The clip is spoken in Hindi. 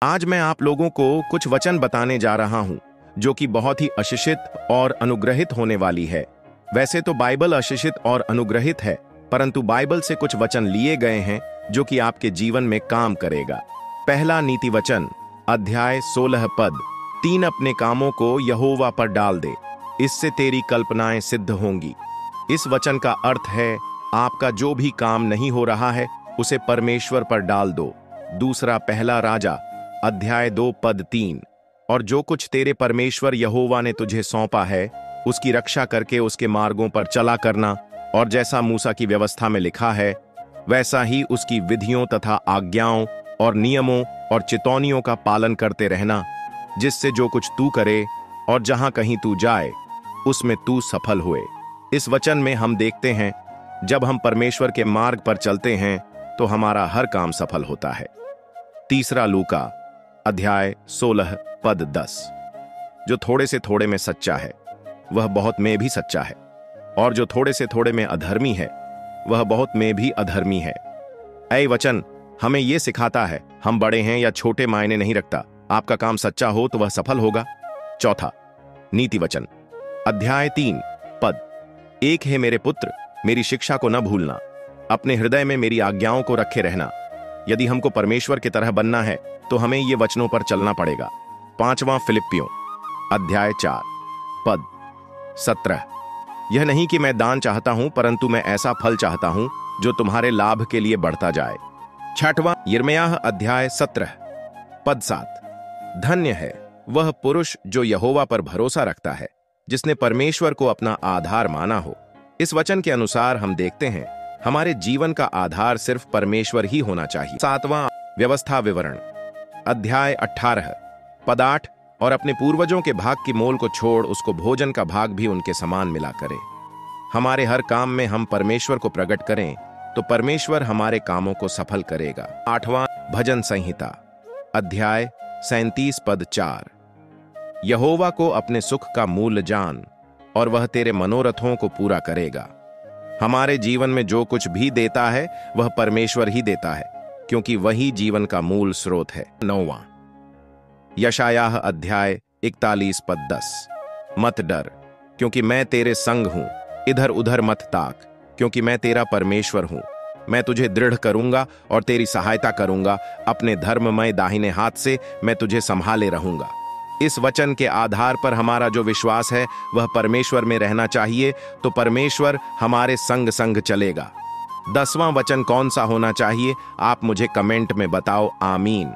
आज मैं आप लोगों को कुछ वचन बताने जा रहा हूं जो कि बहुत ही आशीषित और अनुग्रहित होने वाली है। वैसे तो बाइबल आशीषित और अनुग्रहित है, परंतु बाइबल से कुछ वचन लिए गए हैं जो कि आपके जीवन में काम करेगा। पहला नीति वचन, अध्याय 16 पद, 3 अपने कामों को यहोवा पर डाल दे, इससे तेरी कल्पनाएं सिद्ध होंगी। इस वचन का अर्थ है आपका जो भी काम नहीं हो रहा है उसे परमेश्वर पर डाल दो। दूसरा पहला राजा अध्याय 2 पद 3, और जो कुछ तेरे परमेश्वर यहोवा ने तुझे सौंपा है उसकी रक्षा करके उसके मार्गों पर चला करना, और जैसा मूसा की व्यवस्था में लिखा है वैसा ही उसकी विधियों तथा आज्ञाओं और नियमों और चितौनियों का पालन करते रहना, जिससे जो कुछ तू करे और जहां कहीं तू जाए उसमें तू सफल हुए। इस वचन में हम देखते हैं जब हम परमेश्वर के मार्ग पर चलते हैं तो हमारा हर काम सफल होता है। तीसरा लूका अध्याय 16 पद 10, जो थोड़े से थोड़े में सच्चा है वह बहुत में भी सच्चा है, और जो थोड़े से थोड़े में अधर्मी है वह बहुत में भी अधर्मी है। ऐ वचन हमें यह सिखाता है हम बड़े हैं या छोटे मायने नहीं रखता, आपका काम सच्चा हो तो वह सफल होगा। चौथा नीति वचन अध्याय 3 पद, एक है मेरे पुत्र, मेरी शिक्षा को न भूलना, अपने हृदय में मेरी आज्ञाओं को रखे रहना। यदि हमको परमेश्वर की तरह बनना है तो हमें ये वचनों पर चलना पड़ेगा। पांचवां फिलिप्पियों अध्याय 4 पद 17, यह नहीं कि मैं दान चाहता हूं परंतु मैं ऐसा फल चाहता हूं जो तुम्हारे लाभ के लिए बढ़ता जाए। छठवां यिर्मयाह अध्याय 17 पद 7, धन्य है वह पुरुष जो यहोवा पर भरोसा रखता है, जिसने परमेश्वर को अपना आधार माना हो। इस वचन के अनुसार हम देखते हैं हमारे जीवन का आधार सिर्फ परमेश्वर ही होना चाहिए। सातवां व्यवस्था विवरण अध्याय 18 पद 8, और अपने पूर्वजों के भाग की मोल को छोड़ उसको भोजन का भाग भी उनके समान मिला करे। हमारे हर काम में हम परमेश्वर को प्रकट करें तो परमेश्वर हमारे कामों को सफल करेगा। आठवां भजन संहिता अध्याय 37 पद 4, यहोवा को अपने सुख का मूल्य जान और वह तेरे मनोरथों को पूरा करेगा। हमारे जीवन में जो कुछ भी देता है वह परमेश्वर ही देता है, क्योंकि वही जीवन का मूल स्रोत है। नौवां यशायाह अध्याय 41 पद 10, मत डर क्योंकि मैं तेरे संग हूं, इधर उधर मत ताक क्योंकि मैं तेरा परमेश्वर हूं। मैं तुझे दृढ़ करूंगा और तेरी सहायता करूंगा, अपने धर्ममय दाहिने हाथ से मैं तुझे संभाले रहूंगा। इस वचन के आधार पर हमारा जो विश्वास है वह परमेश्वर में रहना चाहिए, तो परमेश्वर हमारे संग संग चलेगा। 10वां वचन कौन सा होना चाहिए आप मुझे कमेंट में बताओ। आमीन।